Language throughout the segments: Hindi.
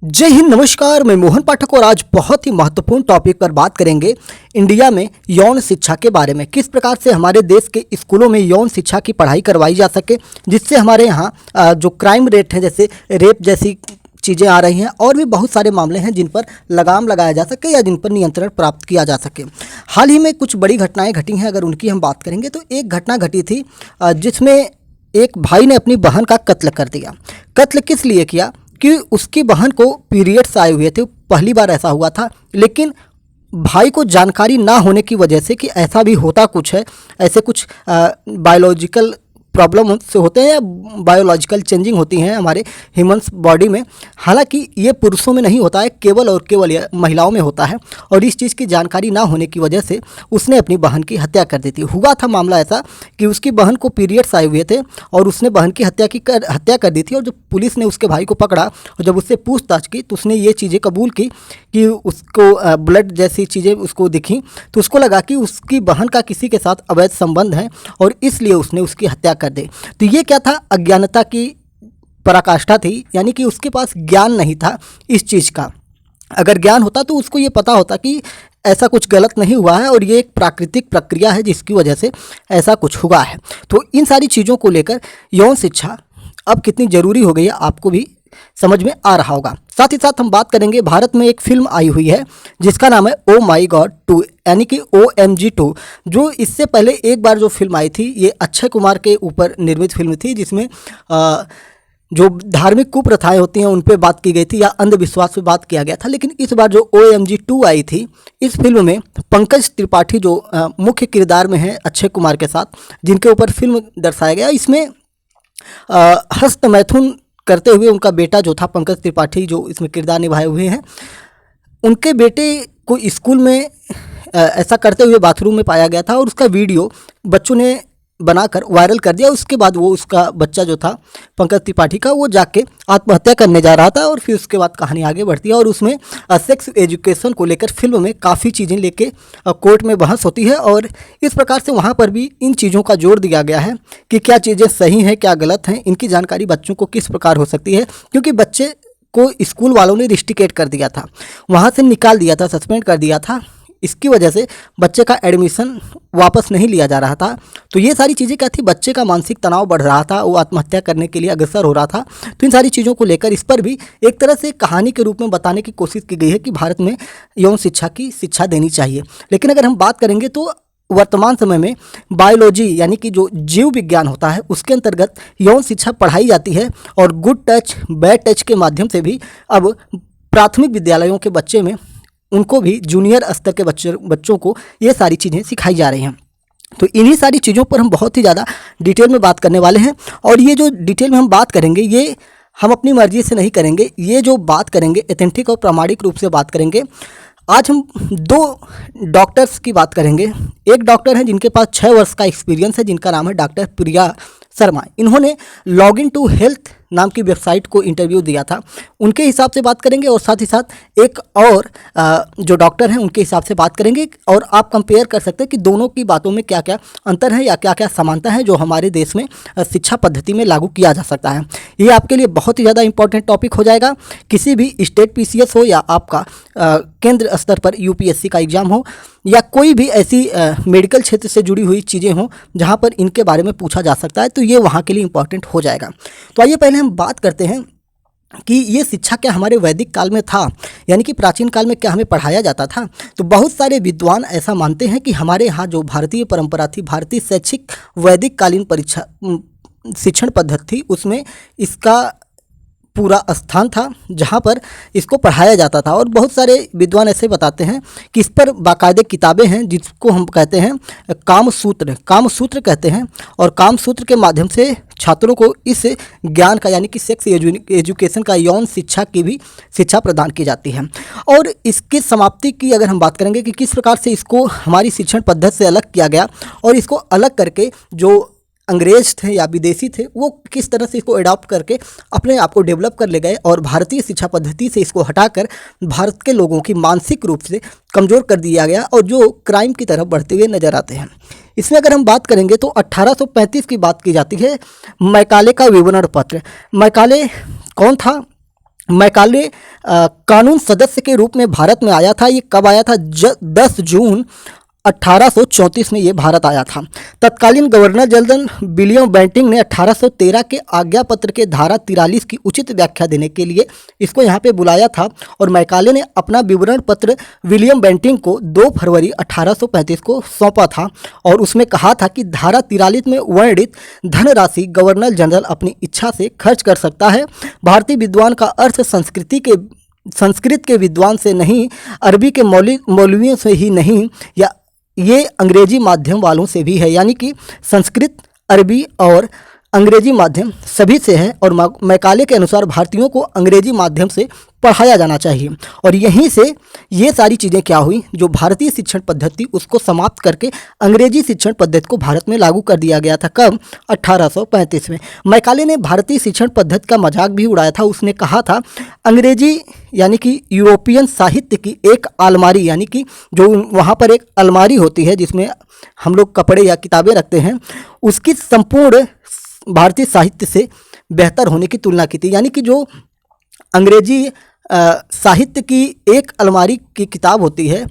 जय हिंद, नमस्कार। मैं मोहन पाठक और आज बहुत ही महत्वपूर्ण टॉपिक पर बात करेंगे इंडिया में यौन शिक्षा के बारे में। किस प्रकार से हमारे देश के स्कूलों में यौन शिक्षा की पढ़ाई करवाई जा सके, जिससे हमारे यहाँ जो क्राइम रेट है, जैसे रेप जैसी चीज़ें आ रही हैं और भी बहुत सारे मामले हैं जिन पर लगाम लगाया जा सके या जिन पर नियंत्रण प्राप्त किया जा सके। हाल ही में कुछ बड़ी घटनाएँ घटी हैं। अगर उनकी हम बात करेंगे तो एक घटना घटी थी जिसमें एक भाई ने अपनी बहन का कत्ल कर दिया। कत्ल किस लिए किया कि उसकी बहन को पीरियड्स आए हुए थे। पहली बार ऐसा हुआ था, लेकिन भाई को जानकारी ना होने की वजह से कि ऐसा भी होता कुछ है, ऐसे कुछ बायोलॉजिकल प्रॉब्लम से होते हैं या बायोलॉजिकल चेंजिंग होती हैं हमारे ह्यूमन्स बॉडी में। हालांकि ये पुरुषों में नहीं होता है, केवल और केवल महिलाओं में होता है। और इस चीज़ की जानकारी ना होने की वजह से उसने अपनी बहन की हत्या कर दी थी। हुआ था मामला ऐसा कि उसकी बहन को पीरियड्स आए हुए थे और उसने बहन की हत्या कर दी थी। और जब पुलिस ने उसके भाई को पकड़ा और जब उससे पूछताछ की तो उसने ये चीज़ें कबूल की कि उसको ब्लड जैसी चीज़ें उसको दिखी, तो उसको लगा कि उसकी बहन का किसी के साथ अवैध संबंध है और इसलिए उसने उसकी हत्या कर दी। तो ये क्या था? अज्ञानता की पराकाष्ठा थी, यानी कि उसके पास ज्ञान नहीं था इस चीज़ का। अगर ज्ञान होता तो उसको ये पता होता कि ऐसा कुछ गलत नहीं हुआ है और ये एक प्राकृतिक प्रक्रिया है जिसकी वजह से ऐसा कुछ हुआ है। तो इन सारी चीज़ों को लेकर यौन शिक्षा अब कितनी ज़रूरी हो गई है आपको भी समझ में आ रहा होगा। साथ ही साथ हम बात करेंगे, भारत में एक फिल्म आई हुई है जिसका नाम है ओ माई गॉड 2, यानी कि OMG 2, जो इससे पहले एक बार जो फिल्म आई थी ये अक्षय कुमार के ऊपर निर्मित फिल्म थी, जिसमें जो धार्मिक कुप्रथाएं होती हैं उन पे बात की गई थी या अंधविश्वास पे बात किया गया था। लेकिन इस बार जो OMG 2 आई थी, इस फिल्म में पंकज त्रिपाठी जो मुख्य किरदार में है अक्षय कुमार के साथ, जिनके ऊपर फिल्म दर्शाया गया, इसमें हस्त मैथुन करते हुए उनका बेटा जो था पंकज त्रिपाठी जो इसमें किरदार निभाए हुए हैं, उनके बेटे को स्कूल में ऐसा करते हुए बाथरूम में पाया गया था और उसका वीडियो बच्चों ने बनाकर वायरल कर दिया। उसके बाद वो उसका बच्चा जो था पंकज त्रिपाठी का, वो जाके आत्महत्या करने जा रहा था और फिर उसके बाद कहानी आगे बढ़ती है और उसमें सेक्स एजुकेशन को लेकर फिल्म में काफ़ी चीज़ें लेके कोर्ट में बहस होती है। और इस प्रकार से वहाँ पर भी इन चीज़ों का जोर दिया गया है कि क्या चीज़ें सही हैं, क्या गलत हैं, इनकी जानकारी बच्चों को किस प्रकार हो सकती है, क्योंकि बच्चे को स्कूल वालों ने रिस्ट्रिकेट कर दिया था, वहाँ से निकाल दिया था, सस्पेंड कर दिया था। इसकी वजह से बच्चे का एडमिशन वापस नहीं लिया जा रहा था। तो ये सारी चीज़ें क्या थी? बच्चे का मानसिक तनाव बढ़ रहा था, वो आत्महत्या करने के लिए अग्रसर हो रहा था। तो इन सारी चीज़ों को लेकर इस पर भी एक तरह से कहानी के रूप में बताने की कोशिश की गई है कि भारत में यौन शिक्षा की शिक्षा देनी चाहिए। लेकिन अगर हम बात करेंगे तो वर्तमान समय में बायोलॉजी यानी कि जो जीव विज्ञान होता है उसके अंतर्गत यौन शिक्षा पढ़ाई जाती है और गुड टच बैड टच के माध्यम से भी अब प्राथमिक विद्यालयों के बच्चे में उनको भी जूनियर स्तर के बच्चों को ये सारी चीज़ें सिखाई जा रही हैं। तो इन्हीं सारी चीज़ों पर हम बहुत ही ज़्यादा डिटेल में बात करने वाले हैं और ये जो डिटेल में हम बात करेंगे ये हम अपनी मर्जी से नहीं करेंगे, ये जो बात करेंगे एथेंटिक और प्रामाणिक रूप से बात करेंगे। आज हम 2 डॉक्टर्स की बात करेंगे। एक डॉक्टर हैं जिनके पास 6 वर्ष का एक्सपीरियंस है, जिनका नाम है डॉक्टर प्रिया शर्मा। इन्होंने लॉगिन टू हेल्थ नाम की वेबसाइट को इंटरव्यू दिया था, उनके हिसाब से बात करेंगे और साथ ही साथ एक और जो डॉक्टर हैं उनके हिसाब से बात करेंगे और आप कंपेयर कर सकते हैं कि दोनों की बातों में क्या क्या अंतर है या क्या क्या समानता है जो हमारे देश में शिक्षा पद्धति में लागू किया जा सकता है। ये आपके लिए बहुत ही ज़्यादा इंपॉर्टेंट टॉपिक हो जाएगा। किसी भी स्टेट PCS हो या आपका केंद्र स्तर पर UPSC का एग्ज़ाम हो या कोई भी ऐसी मेडिकल क्षेत्र से जुड़ी हुई चीज़ें हों जहाँ पर इनके बारे में पूछा जा सकता है, तो ये वहाँ के लिए इम्पॉर्टेंट हो जाएगा। तो आइए पहले हम बात करते हैं कि ये शिक्षा क्या हमारे वैदिक काल में था, यानी कि प्राचीन काल में क्या हमें पढ़ाया जाता था। तो बहुत सारे विद्वान ऐसा मानते हैं कि हमारे यहाँ जो भारतीय परंपरा थी, भारतीय शैक्षिक वैदिक कालीन परीक्षा शिक्षण पद्धति थी, उसमें इसका पूरा स्थान था जहाँ पर इसको पढ़ाया जाता था। और बहुत सारे विद्वान ऐसे बताते हैं कि इस पर बाकायदे किताबें हैं जिसको हम कहते हैं कामसूत्र कहते हैं। और कामसूत्र के माध्यम से छात्रों को इस ज्ञान का यानी कि सेक्स एजुकेशन का, यौन शिक्षा की भी शिक्षा प्रदान की जाती है। और इसकी समाप्ति की अगर हम बात करेंगे कि किस प्रकार से इसको हमारी शिक्षण पद्धति से अलग किया गया और इसको अलग करके जो अंग्रेज थे या विदेशी थे वो किस तरह से इसको अडॉप्ट करके अपने आप को डेवलप कर ले गए और भारतीय शिक्षा पद्धति से इसको हटाकर भारत के लोगों की मानसिक रूप से कमज़ोर कर दिया गया और जो क्राइम की तरफ बढ़ते हुए नजर आते हैं। इसमें अगर हम बात करेंगे तो 1835 की बात की जाती है, मैकाले का विवरण पत्र। मैकाले कौन था? मैकाले कानून सदस्य के रूप में भारत में आया था। ये कब आया था? 10 जून 1834 में ये भारत आया था। तत्कालीन गवर्नर जनरल विलियम बेंटिंग ने 1813 के आज्ञा पत्र के धारा 43 की उचित व्याख्या देने के लिए इसको यहाँ पे बुलाया था और मैकाले ने अपना विवरण पत्र विलियम बेंटिंग को 2 फरवरी 1835 को सौंपा था और उसमें कहा था कि धारा 43 में वर्णित धनराशि गवर्नर जनरल अपनी इच्छा से खर्च कर सकता है। भारतीय विद्वान का अर्थ संस्कृत के विद्वान से नहीं, अरबी के मौलवियों से ही नहीं, या ये अंग्रेजी माध्यम वालों से भी है, यानी कि संस्कृत, अरबी और अंग्रेजी माध्यम सभी से है। और मैकाले के अनुसार भारतीयों को अंग्रेजी माध्यम से पढ़ाया जाना चाहिए। और यहीं से ये सारी चीज़ें क्या हुई, जो भारतीय शिक्षण पद्धति उसको समाप्त करके अंग्रेजी शिक्षण पद्धति को भारत में लागू कर दिया गया था। कब? 1835 में। मैकाले ने भारतीय शिक्षण पद्धति का मजाक भी उड़ाया था। उसने कहा था अंग्रेजी यानी कि यूरोपियन साहित्य की एक अलमारी, यानी कि जो वहाँ पर एक अलमारी होती है जिसमें हम लोग कपड़े या किताबें रखते हैं, उसकी संपूर्ण भारतीय साहित्य से बेहतर होने की तुलना की थी। यानी कि जो अंग्रेजी साहित्य की एक अलमारी की किताब होती है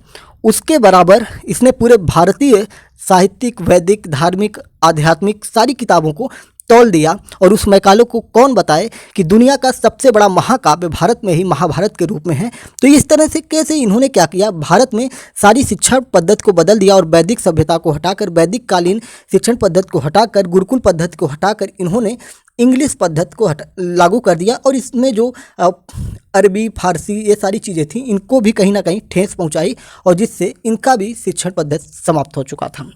उसके बराबर इसने पूरे भारतीय साहित्यिक, वैदिक, धार्मिक, आध्यात्मिक सारी किताबों को तौल दिया। और उस मैकाले को कौन बताए कि दुनिया का सबसे बड़ा महाकाव्य भारत में ही महाभारत के रूप में है। तो इस तरह से कैसे इन्होंने क्या किया, भारत में सारी शिक्षा पद्धति को बदल दिया और वैदिक सभ्यता को हटाकर, वैदिक कालीन शिक्षण पद्धति को हटाकर, गुरुकुल पद्धति को हटाकर इन्होंने इंग्लिश पद्धति को लागू कर दिया। और इसमें जो अरबी, फारसी ये सारी चीज़ें थी इनको भी कहीं ना कहीं ठेस पहुंचाई और जिससे इनका भी शिक्षण पद्धति समाप्त हो चुका था।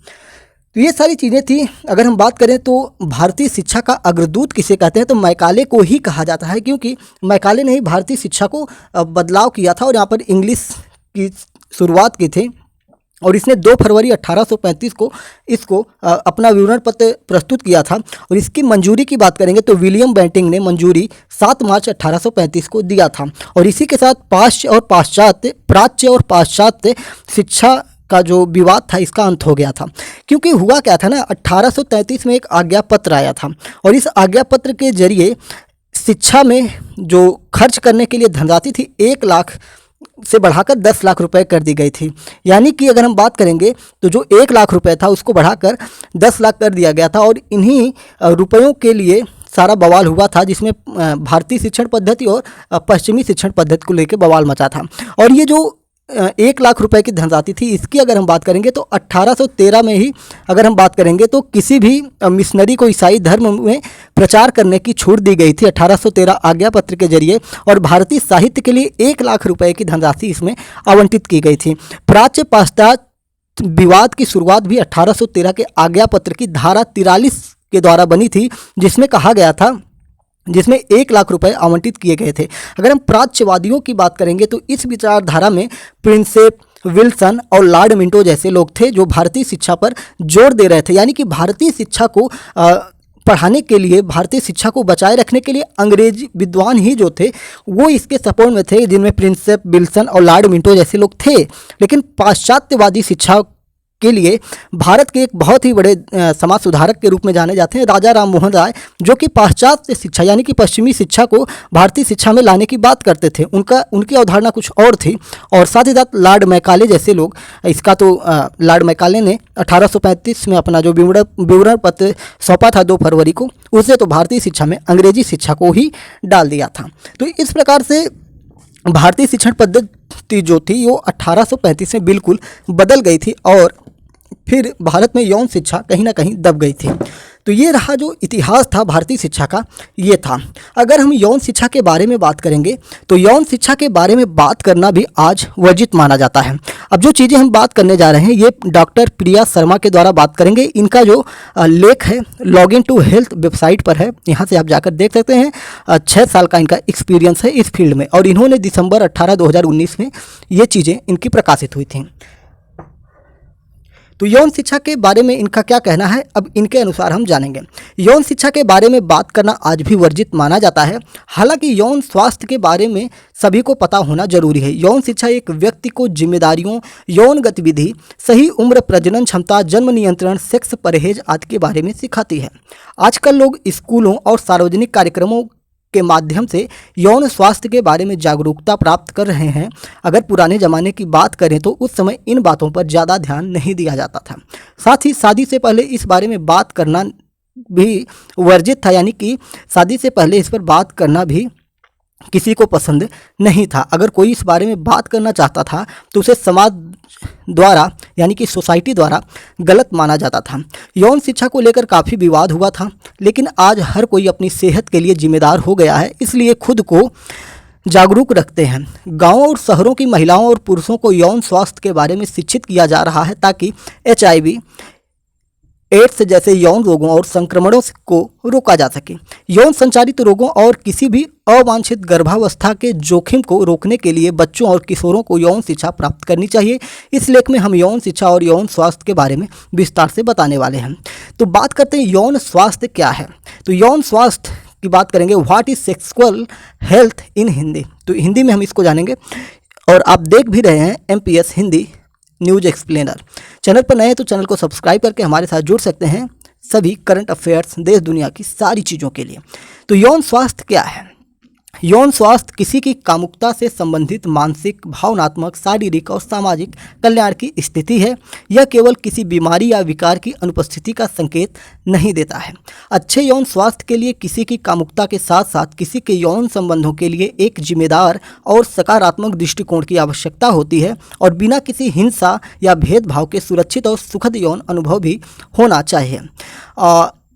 तो ये सारी चीज़ें थी। अगर हम बात करें तो भारतीय शिक्षा का अग्रदूत किसे कहते हैं, तो मैकाले को ही कहा जाता है, क्योंकि मैकाले ने ही भारतीय शिक्षा को बदलाव किया था और यहाँ पर इंग्लिश की शुरुआत की थी। और इसने 2 फरवरी 1835 को इसको अपना विवरण पत्र प्रस्तुत किया था। और इसकी मंजूरी की बात करेंगे तो विलियम बेंटिंग ने मंजूरी 7 मार्च 1835 को दिया था। और इसी के साथ प्राच्य और पाश्चात्य शिक्षा का जो विवाद था इसका अंत हो गया था। क्योंकि हुआ क्या था ना, 1833 में एक आज्ञा पत्र आया था और इस आज्ञा पत्र के जरिए शिक्षा में जो खर्च करने के लिए धनराशि थी 1 लाख से बढ़ाकर 10 लाख रुपए कर दी गई थी। यानी कि अगर हम बात करेंगे तो जो 1 लाख रुपए था उसको बढ़ाकर 10 लाख कर दिया गया था। और इन्हीं रुपयों के लिए सारा बवाल हुआ था, जिसमें भारतीय शिक्षण पद्धति और पश्चिमी शिक्षण पद्धति को लेकर बवाल मचा था। और ये जो 1 लाख रुपए की धनराशि थी इसकी अगर हम बात करेंगे तो 1813 में ही अगर हम बात करेंगे तो किसी भी मिशनरी को ईसाई धर्म में प्रचार करने की छूट दी गई थी 1813 आज्ञा पत्र के जरिए। और भारतीय साहित्य के लिए 1 लाख रुपए की धनराशि इसमें आवंटित की गई थी। प्राच्य पाश्चात्य विवाद की शुरुआत भी 1813 के आज्ञा पत्र की धारा 43 के द्वारा बनी थी, जिसमें कहा गया था, जिसमें 1 लाख रुपए आवंटित किए गए थे। अगर हम प्राच्यवादियों की बात करेंगे तो इस विचारधारा में प्रिंसेप विल्सन और लॉर्ड मिंटो जैसे लोग थे जो भारतीय शिक्षा पर जोर दे रहे थे। यानी कि भारतीय शिक्षा को पढ़ाने के लिए, भारतीय शिक्षा को बचाए रखने के लिए अंग्रेजी विद्वान ही जो थे वो इसके सपोर्ट में थे, जिनमें प्रिंसेप विल्सन और लॉर्ड मिंटो जैसे लोग थे। लेकिन पाश्चात्यवादी शिक्षा के लिए भारत के एक बहुत ही बड़े समाज सुधारक के रूप में जाने जाते हैं राजा राम मोहन राय, जो कि पाश्चात्य शिक्षा यानी कि पश्चिमी शिक्षा को भारतीय शिक्षा में लाने की बात करते थे। उनकी अवधारणा कुछ और थी। और साथ ही साथ लॉर्ड मैकाले जैसे लोग, इसका तो लॉर्ड मैकाले ने 1835 में अपना जो विवरण पत्र सौंपा था 2 फरवरी को, उसने तो भारतीय शिक्षा में अंग्रेजी शिक्षा को ही डाल दिया था। तो इस प्रकार से भारतीय शिक्षण पद्धति जो थी वो 1835 में बिल्कुल बदल गई थी और फिर भारत में यौन शिक्षा कहीं ना कहीं दब गई थी। तो ये रहा जो इतिहास था भारतीय शिक्षा का, ये था। अगर हम यौन शिक्षा के बारे में बात करेंगे तो यौन शिक्षा के बारे में बात करना भी आज वर्जित माना जाता है। अब जो चीज़ें हम बात करने जा रहे हैं ये डॉक्टर प्रिया शर्मा के द्वारा बात करेंगे। इनका जो लेख है लॉगिन टू हेल्थ वेबसाइट पर है, यहाँ से आप जाकर देख सकते हैं। 6 साल का इनका एक्सपीरियंस है इस फील्ड में और इन्होंने दिसंबर 18, 2019 में ये चीज़ें इनकी प्रकाशित हुई थी। तो यौन शिक्षा के बारे में इनका क्या कहना है, अब इनके अनुसार हम जानेंगे। यौन शिक्षा के बारे में बात करना आज भी वर्जित माना जाता है। हालांकि यौन स्वास्थ्य के बारे में सभी को पता होना जरूरी है। यौन शिक्षा एक व्यक्ति को जिम्मेदारियों, यौन गतिविधि, सही उम्र, प्रजनन क्षमता, जन्म नियंत्रण, सेक्स परहेज आदि के बारे में सिखाती है। आजकल लोग स्कूलों और सार्वजनिक कार्यक्रमों के माध्यम से यौन स्वास्थ्य के बारे में जागरूकता प्राप्त कर रहे हैं। अगर पुराने ज़माने की बात करें तो उस समय इन बातों पर ज़्यादा ध्यान नहीं दिया जाता था। साथ ही शादी से पहले इस बारे में बात करना भी वर्जित था, यानी कि शादी से पहले इस पर बात करना भी किसी को पसंद नहीं था। अगर कोई इस बारे में बात करना चाहता था तो उसे समाज द्वारा यानी कि सोसाइटी द्वारा गलत माना जाता था। यौन शिक्षा को लेकर काफ़ी विवाद हुआ था, लेकिन आज हर कोई अपनी सेहत के लिए जिम्मेदार हो गया है, इसलिए खुद को जागरूक रखते हैं। गांवों और शहरों की महिलाओं और पुरुषों को यौन स्वास्थ्य के बारे में शिक्षित किया जा रहा है ताकि HIV, एड्स जैसे यौन रोगों और संक्रमणों को रोका जा सके। यौन संचारित रोगों और किसी भी अवांछित गर्भावस्था के जोखिम को रोकने के लिए बच्चों और किशोरों को यौन शिक्षा प्राप्त करनी चाहिए। इस लेख में हम यौन शिक्षा और यौन स्वास्थ्य के बारे में विस्तार से बताने वाले हैं। तो बात करते हैं यौन स्वास्थ्य क्या है। तो यौन स्वास्थ्य की बात करेंगे, व्हाट इज सेक्सुअल हेल्थ इन हिंदी। तो हिंदी में हम इसको जानेंगे और आप देख भी रहे हैं MPS Hindi news explainer. Channel पर नए हैं तो चैनल को सब्सक्राइब करके हमारे साथ जुड़ सकते हैं सभी करंट अफेयर्स, देश दुनिया की सारी चीज़ों के लिए। तो यौन स्वास्थ्य क्या है? यौन स्वास्थ्य किसी की कामुकता से संबंधित मानसिक, भावनात्मक, शारीरिक और सामाजिक कल्याण की स्थिति है। यह केवल किसी बीमारी या विकार की अनुपस्थिति का संकेत नहीं देता है। अच्छे यौन स्वास्थ्य के लिए किसी की कामुकता के साथ साथ किसी के यौन संबंधों के लिए एक जिम्मेदार और सकारात्मक दृष्टिकोण की आवश्यकता होती है और बिना किसी हिंसा या भेदभाव के सुरक्षित और सुखद यौन अनुभव भी होना चाहिए।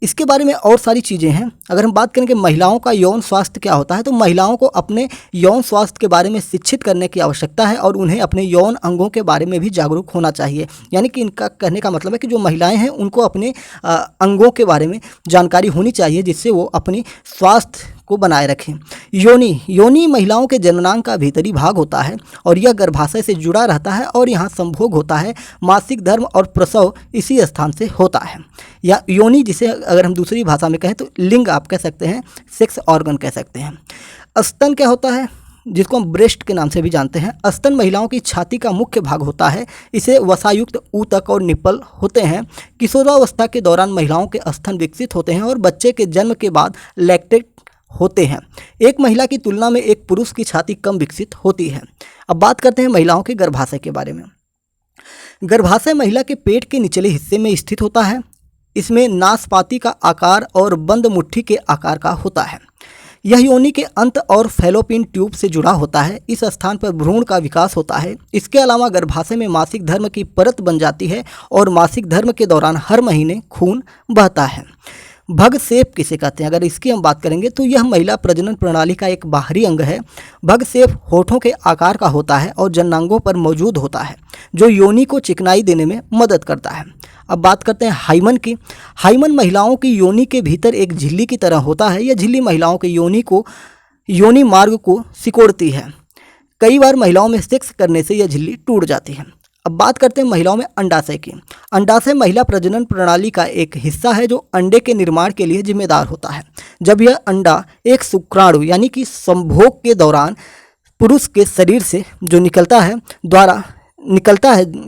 इसके बारे में और सारी चीज़ें हैं। अगर हम बात करें कि महिलाओं का यौन स्वास्थ्य क्या होता है, तो महिलाओं को अपने यौन स्वास्थ्य के बारे में शिक्षित करने की आवश्यकता है और उन्हें अपने यौन अंगों के बारे में भी जागरूक होना चाहिए। यानी कि इनका कहने का मतलब है कि जो महिलाएं हैं उनको अपने अंगों के बारे में जानकारी होनी चाहिए, जिससे वो अपनी स्वास्थ्य को बनाए रखें। योनि महिलाओं के जननांग का भीतरी भाग होता है और यह गर्भाशय से जुड़ा रहता है और यहाँ संभोग होता है। मासिक धर्म और प्रसव इसी स्थान से होता है। या योनि, जिसे अगर हम दूसरी भाषा में कहें तो लिंग आप कह सकते हैं, सेक्स ऑर्गन कह सकते हैं। स्तन क्या होता है, जिसको हम ब्रेस्ट के नाम से भी जानते हैं। स्तन महिलाओं की छाती का मुख्य भाग होता है। इसे वसायुक्त ऊतक और निप्पल होते हैं। किशोरावस्था के दौरान महिलाओं के स्तन विकसित होते हैं और बच्चे के जन्म के बाद लैक्टेट होते हैं। एक महिला की तुलना में एक पुरुष की छाती कम विकसित होती है। अब बात करते हैं महिलाओं के गर्भाशय के बारे में। गर्भाशय महिला के पेट के निचले हिस्से में स्थित होता है। इसमें नाशपाती का आकार और बंद मुट्ठी के आकार का होता है। यह योनि के अंत और फैलोपियन ट्यूब से जुड़ा होता है। इस स्थान पर भ्रूण का विकास होता है। इसके अलावा गर्भाशय में मासिक धर्म की परत बन जाती है और मासिक धर्म के दौरान हर महीने खून बहता है। भगसेप किसे कहते हैं, अगर इसकी हम बात करेंगे तो यह महिला प्रजनन प्रणाली का एक बाहरी अंग है। भगसेप होठों के आकार का होता है और जननांगों पर मौजूद होता है, जो योनि को चिकनाई देने में मदद करता है। अब बात करते हैं हाइमन की। हाइमन महिलाओं की योनि के भीतर एक झिल्ली की तरह होता है। यह झिल्ली महिलाओं के योनि मार्ग को सिकोड़ती है। कई बार महिलाओं में सेक्स करने से यह झिल्ली टूट जाती है। अब बात करते हैं महिलाओं में अंडाशय की। अंडाशय महिला प्रजनन प्रणाली का एक हिस्सा है जो अंडे के निर्माण के लिए जिम्मेदार होता है। जब यह अंडा एक शुक्राणु यानी कि संभोग के दौरान पुरुष के शरीर से जो निकलता है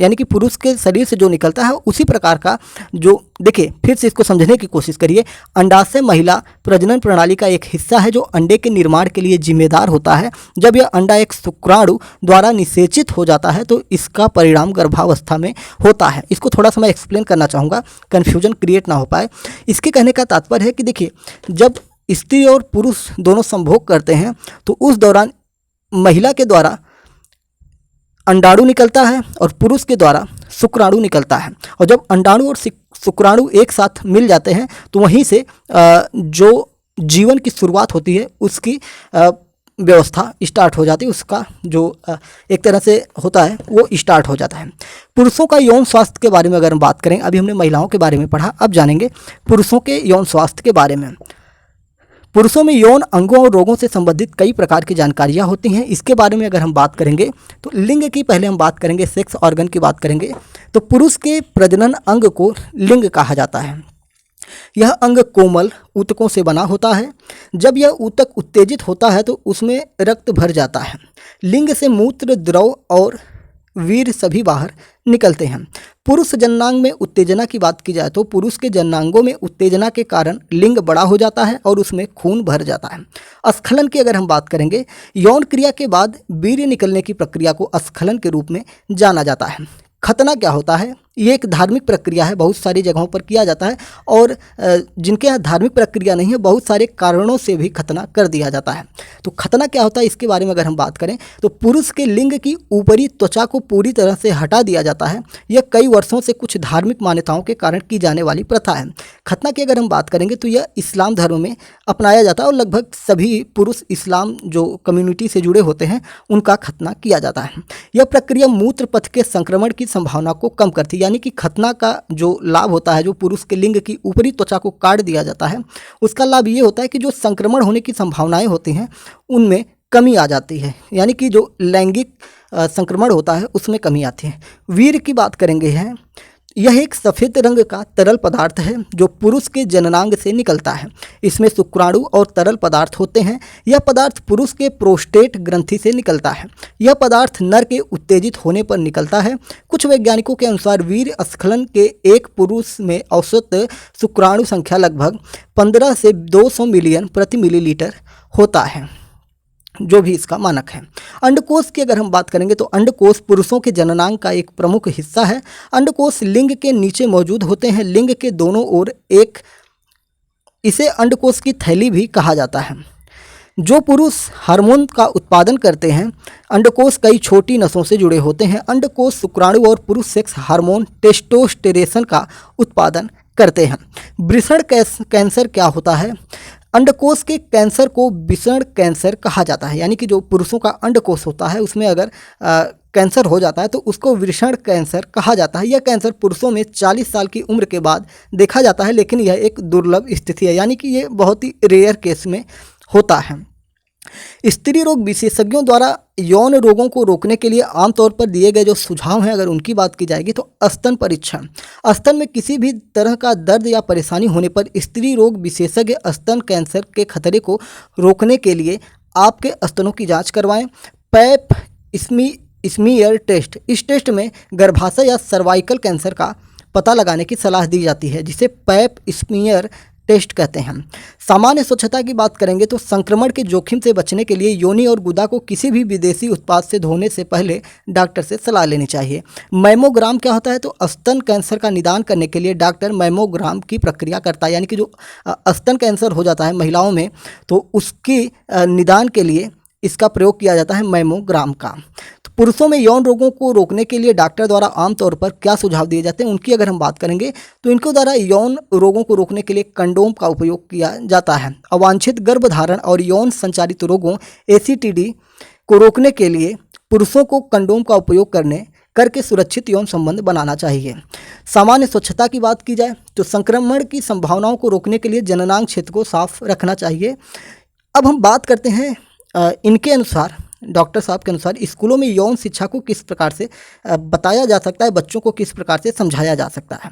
यानी कि पुरुष के शरीर से जो निकलता है उसी प्रकार का जो, देखिए फिर से इसको समझने की कोशिश करिए। अंडाशय महिला प्रजनन प्रणाली का एक हिस्सा है जो अंडे के निर्माण के लिए जिम्मेदार होता है। जब यह अंडा एक शुक्राणु द्वारा निषेचित हो जाता है तो इसका परिणाम गर्भावस्था में होता है। इसको थोड़ा सा मैं एक्सप्लेन करना चाहूँगा, कन्फ्यूजन क्रिएट ना हो पाए। इसके कहने का तात्पर्य है कि देखिए, जब स्त्री और पुरुष दोनों संभोग करते हैं तो उस दौरान महिला के द्वारा अंडाणु निकलता है और पुरुष के द्वारा शुक्राणु निकलता है। और जब अंडाणु और शुक्राणु एक साथ मिल जाते हैं तो वहीं से जो जीवन की शुरुआत होती है उसकी व्यवस्था स्टार्ट हो जाती है। उसका जो एक तरह से होता है वो स्टार्ट हो जाता है। पुरुषों का यौन स्वास्थ्य के बारे में अगर हम बात करें, अभी हमने महिलाओं के बारे में पढ़ा, अब जानेंगे पुरुषों के यौन स्वास्थ्य के बारे में। पुरुषों में यौन अंगों और रोगों से संबंधित कई प्रकार की जानकारियाँ होती हैं। इसके बारे में अगर हम बात करेंगे तो लिंग की पहले हम बात करेंगे, सेक्स ऑर्गन की बात करेंगे। तो पुरुष के प्रजनन अंग को लिंग कहा जाता है। यह अंग कोमल ऊतकों से बना होता है। जब यह ऊतक उत्तेजित होता है तो उसमें रक्त भर जाता है। लिंग से मूत्र, द्रव और वीर सभी बाहर निकलते हैं। पुरुष जननांग में उत्तेजना की बात की जाए तो पुरुष के जननांगों में उत्तेजना के कारण लिंग बड़ा हो जाता है और उसमें खून भर जाता है। स्खलन की अगर हम बात करेंगे, यौन क्रिया के बाद वीर्य निकलने की प्रक्रिया को स्खलन के रूप में जाना जाता है। खतना क्या होता है? ये एक धार्मिक प्रक्रिया है, बहुत सारी जगहों पर किया जाता है और जिनके यहाँ धार्मिक प्रक्रिया नहीं है, बहुत सारे कारणों से भी खतना कर दिया जाता है। तो खतना क्या होता है, इसके बारे में अगर हम बात करें तो पुरुष के लिंग की ऊपरी त्वचा को पूरी तरह से हटा दिया जाता है। यह कई वर्षों से कुछ धार्मिक मान्यताओं के कारण की जाने वाली प्रथा है। खतना की अगर हम बात करेंगे तो यह इस्लाम धर्म में अपनाया जाता है और लगभग सभी पुरुष इस्लाम जो कम्युनिटी से जुड़े होते हैं उनका खतना किया जाता है। यह प्रक्रिया मूत्र पथ के संक्रमण की संभावना को कम करती है, यानी कि खतना का जो लाभ होता है, जो पुरुष के लिंग की ऊपरी त्वचा को काट दिया जाता है, उसका लाभ ये होता है कि जो संक्रमण होने की संभावनाएं होती हैं उनमें कमी आ जाती है, यानी कि जो लैंगिक संक्रमण होता है उसमें कमी आती है। वीर्य की बात करेंगे हैं, यह एक सफ़ेद रंग का तरल पदार्थ है जो पुरुष के जननांग से निकलता है। इसमें शुक्राणु और तरल पदार्थ होते हैं। यह पदार्थ पुरुष के प्रोस्टेट ग्रंथि से निकलता है। यह पदार्थ नर के उत्तेजित होने पर निकलता है। कुछ वैज्ञानिकों के अनुसार वीर्य स्खलन के एक पुरुष में औसत शुक्राणु संख्या लगभग 15 से 200 मिलियन प्रति मिलीलीटर होता है, जो भी इसका मानक है। अंडकोश की अगर हम बात करेंगे तो अंडकोश पुरुषों के जननांग का एक प्रमुख हिस्सा है। अंडकोश लिंग के नीचे मौजूद होते हैं, लिंग के दोनों ओर इसे अंडकोश की थैली भी कहा जाता है। जो पुरुष हार्मोन का उत्पादन करते हैं, अंडकोश कई छोटी नसों से जुड़े होते हैं। अंडकोश शुक्राणु और पुरुष सेक्स हार्मोन टेस्टोस्टेरोन का उत्पादन करते हैं। वृषण कैंसर क्या होता है? अंडकोश के कैंसर को वृषण कैंसर कहा जाता है, यानी कि जो पुरुषों का अंडकोश होता है उसमें अगर कैंसर हो जाता है तो उसको वृषण कैंसर कहा जाता है। यह कैंसर पुरुषों में 40 साल की उम्र के बाद देखा जाता है, लेकिन यह एक दुर्लभ स्थिति है, यानी कि ये बहुत ही रेयर केस में होता है। स्त्री रोग विशेषज्ञों द्वारा यौन रोगों को रोकने के लिए आमतौर पर दिए गए जो सुझाव हैं, अगर उनकी बात की जाएगी तो स्तन परीक्षण। स्तन में किसी भी तरह का दर्द या परेशानी होने पर स्त्री रोग विशेषज्ञ स्तन कैंसर के खतरे को रोकने के लिए आपके स्तनों की जांच करवाएं। पैप स्मीयर टेस्ट, इस टेस्ट में गर्भाशय या सर्वाइकल कैंसर का पता लगाने की सलाह दी जाती है, जिसे पैप स्मीयर टेस्ट कहते हैं। सामान्य स्वच्छता की बात करेंगे तो संक्रमण के जोखिम से बचने के लिए योनि और गुदा को किसी भी विदेशी उत्पाद से धोने से पहले डॉक्टर से सलाह लेनी चाहिए। मैमोग्राम क्या होता है? तो स्तन कैंसर का निदान करने के लिए डॉक्टर मैमोग्राम की प्रक्रिया करता है, यानी कि जो स्तन कैंसर हो जाता है महिलाओं में तो उसकी निदान के लिए इसका प्रयोग किया जाता है मैमोग्राम का। तो पुरुषों में यौन रोगों को रोकने के लिए डॉक्टर द्वारा आमतौर पर क्या सुझाव दिए जाते हैं, उनकी अगर हम बात करेंगे तो इनके द्वारा यौन रोगों को रोकने के लिए कंडोम का उपयोग किया जाता है। अवांछित गर्भधारण और यौन संचारित रोगों एसीटीडी को रोकने के लिए पुरुषों को कंडोम का उपयोग करके सुरक्षित यौन संबंध बनाना चाहिए। सामान्य स्वच्छता की बात की जाए तो संक्रमण की संभावनाओं को रोकने के लिए जननांग क्षेत्र को साफ रखना चाहिए। अब हम बात करते हैं इनके अनुसार, डॉक्टर साहब के अनुसार स्कूलों में यौन शिक्षा को किस प्रकार से बताया जा सकता है, बच्चों को किस प्रकार से समझाया जा सकता है।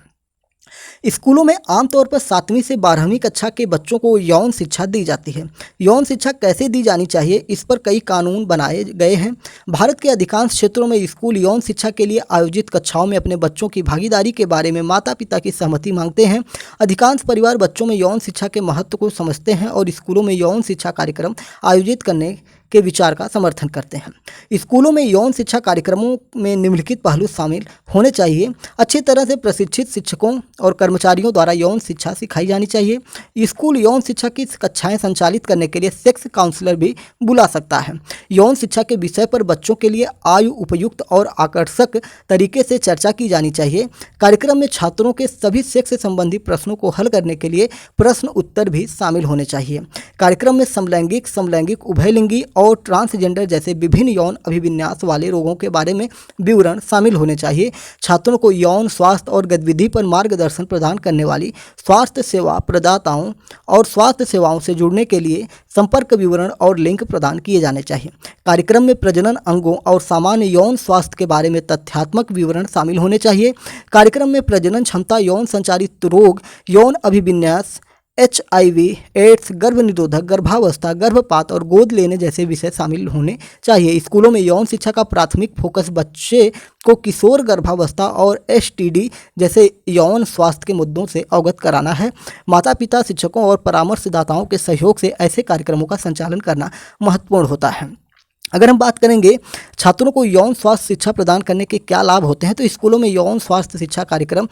स्कूलों में आमतौर पर 7वीं से 12वीं कक्षा के बच्चों को यौन शिक्षा दी जाती है। यौन शिक्षा कैसे दी जानी चाहिए, इस पर कई कानून बनाए गए हैं। भारत के अधिकांश क्षेत्रों में स्कूल यौन शिक्षा के लिए आयोजित कक्षाओं में अपने बच्चों की भागीदारी के बारे में माता पिता की सहमति मांगते हैं। अधिकांश परिवार बच्चों में यौन शिक्षा के महत्व को समझते हैं और स्कूलों में यौन शिक्षा कार्यक्रम आयोजित करने के विचार का समर्थन करते हैं। स्कूलों में यौन शिक्षा कार्यक्रमों में निम्नलिखित पहलू शामिल होने चाहिए। अच्छी तरह से प्रशिक्षित शिक्षकों और कर्मचारियों द्वारा यौन शिक्षा सिखाई जानी चाहिए। स्कूल यौन शिक्षा की कक्षाएं संचालित करने के लिए सेक्स काउंसलर भी बुला सकता है। यौन शिक्षा के विषय पर बच्चों के लिए आयु उपयुक्त और आकर्षक तरीके से चर्चा की जानी चाहिए। कार्यक्रम में छात्रों के सभी सेक्स संबंधी प्रश्नों को हल करने के लिए प्रश्न उत्तर भी शामिल होने चाहिए। कार्यक्रम में समलैंगिक, उभयलिंगी और ट्रांसजेंडर जैसे विभिन्न यौन अभिविन्यास वाले रोगों के बारे में विवरण शामिल होने चाहिए। छात्रों को यौन स्वास्थ्य और गतिविधि पर मार्गदर्शन प्रदान करने वाली स्वास्थ्य सेवा प्रदाताओं और स्वास्थ्य सेवाओं से जुड़ने के लिए संपर्क विवरण और लिंक प्रदान किए जाने चाहिए। कार्यक्रम में प्रजनन अंगों और सामान्य यौन स्वास्थ्य के बारे में तथ्यात्मक विवरण शामिल होने चाहिए। कार्यक्रम में प्रजनन क्षमता, यौन संचारित रोग, यौन अभिविन्यास, HIV, एड्स, गर्भ निरोधक, गर्भावस्था, गर्भपात और गोद लेने जैसे विषय शामिल होने चाहिए। स्कूलों में यौन शिक्षा का प्राथमिक फोकस बच्चे को किशोर गर्भावस्था और STD जैसे यौन स्वास्थ्य के मुद्दों से अवगत कराना है। माता पिता, शिक्षकों और परामर्शदाताओं के सहयोग से ऐसे कार्यक्रमों का संचालन करना महत्वपूर्ण होता है। अगर हम बात करेंगे छात्रों को यौन स्वास्थ्य शिक्षा प्रदान करने के क्या लाभ होते हैं, तो स्कूलों में यौन स्वास्थ्य शिक्षा कार्यक्रम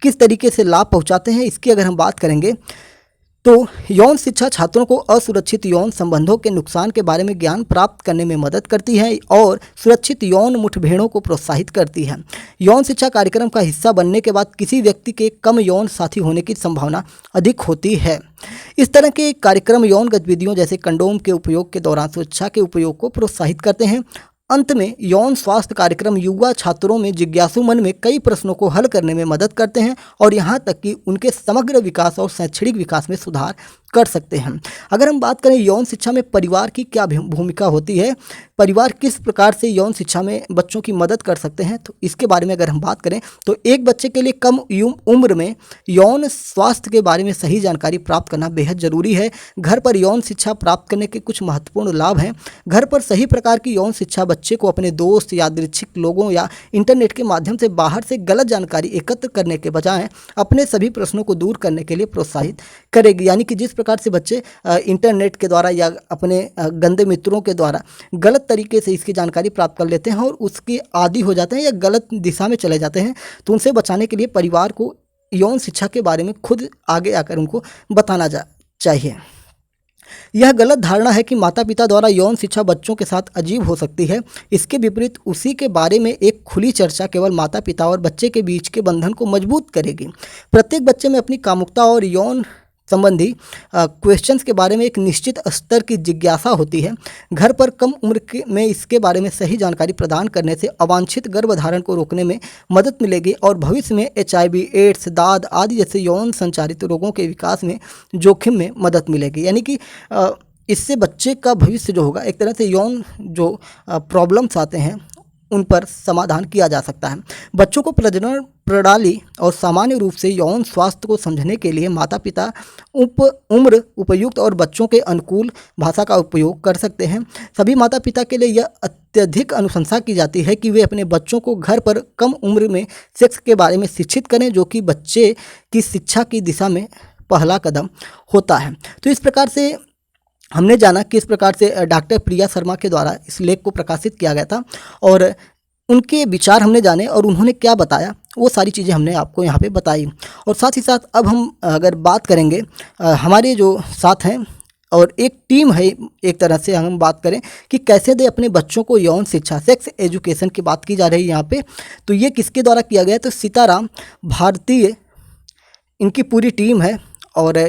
किस तरीके से लाभ पहुंचाते हैं, इसकी अगर हम बात करेंगे तो यौन शिक्षा छात्रों को असुरक्षित यौन संबंधों के नुकसान के बारे में ज्ञान प्राप्त करने में मदद करती है और सुरक्षित यौन मुठभेड़ों को प्रोत्साहित करती है। यौन शिक्षा कार्यक्रम का हिस्सा बनने के बाद किसी व्यक्ति के कम यौन साथी होने की संभावना अधिक होती है। इस तरह के कार्यक्रम यौन गतिविधियों जैसे कंडोम के उपयोग के दौरान सुरक्षा के उपयोग को प्रोत्साहित करते हैं। अंत में यौन स्वास्थ्य कार्यक्रम युवा छात्रों में जिज्ञासु मन में कई प्रश्नों को हल करने में मदद करते हैं और यहाँ तक कि उनके समग्र विकास और शैक्षणिक विकास में सुधार कर सकते हैं। अगर हम बात करें यौन शिक्षा में परिवार की क्या भूमिका होती है, परिवार किस प्रकार से यौन शिक्षा में बच्चों की मदद कर सकते हैं, तो इसके बारे में अगर हम बात करें तो एक बच्चे के लिए कम उम्र में यौन स्वास्थ्य के बारे में सही जानकारी प्राप्त करना बेहद ज़रूरी है। घर पर यौन शिक्षा प्राप्त करने के कुछ महत्वपूर्ण लाभ हैं। घर पर सही प्रकार की यौन शिक्षा बच्चे को अपने दोस्त, यादृच्छिक लोगों या इंटरनेट के माध्यम से बाहर से गलत जानकारी एकत्र करने के बजाय अपने सभी प्रश्नों को दूर करने के लिए प्रोत्साहित करेगी। यानी कि जिस प्रकार से बच्चे इंटरनेट के द्वारा या अपने गंदे मित्रों के द्वारा गलत तरीके से इसकी जानकारी प्राप्त कर लेते हैं और उसके आदी हो जाते हैं या गलत दिशा में चले जाते हैं, तो उनसे बचाने के लिए परिवार को यौन शिक्षा के बारे में खुद आगे आकर उनको बताना चाहिए। यह गलत धारणा है कि माता पिता द्वारा यौन शिक्षा बच्चों के साथ अजीब हो सकती है। इसके विपरीत उसी के बारे में एक खुली चर्चा केवल माता पिता और बच्चे के बीच के बंधन को मजबूत करेगी। प्रत्येक बच्चे में अपनी कामुकता और यौन संबंधी क्वेश्चंस के बारे में एक निश्चित स्तर की जिज्ञासा होती है। घर पर कम उम्र में इसके बारे में सही जानकारी प्रदान करने से अवांछित गर्भधारण को रोकने में मदद मिलेगी और भविष्य में HIV, एड्स, दाद आदि जैसे यौन संचारित रोगों के विकास में जोखिम में मदद मिलेगी। यानी कि इससे बच्चे का भविष्य जो होगा, एक तरह से यौन जो प्रॉब्लम्स आते हैं उन पर समाधान किया जा सकता है। बच्चों को प्रजनन प्रणाली और सामान्य रूप से यौन स्वास्थ्य को समझने के लिए माता पिता उम्र उपयुक्त और बच्चों के अनुकूल भाषा का उपयोग कर सकते हैं। सभी माता पिता के लिए यह अत्यधिक अनुशंसा की जाती है कि वे अपने बच्चों को घर पर कम उम्र में सेक्स के बारे में शिक्षित करें, जो कि बच्चे की शिक्षा की दिशा में पहला कदम होता है। तो इस प्रकार से हमने जाना किस प्रकार से डॉक्टर प्रिया शर्मा के द्वारा इस लेख को प्रकाशित किया गया था और उनके विचार हमने जाने और उन्होंने क्या बताया, वो सारी चीज़ें हमने आपको यहाँ पे बताई। और साथ ही साथ अब हम अगर बात करेंगे हमारे जो साथ हैं और एक टीम है, एक तरह से हम बात करें कि कैसे दे अपने बच्चों को यौन शिक्षा, सेक्स एजुकेशन की बात की जा रही है यहाँ पे। तो ये किसके द्वारा किया गया है, तो सीताराम भारतीय इनकी पूरी टीम है और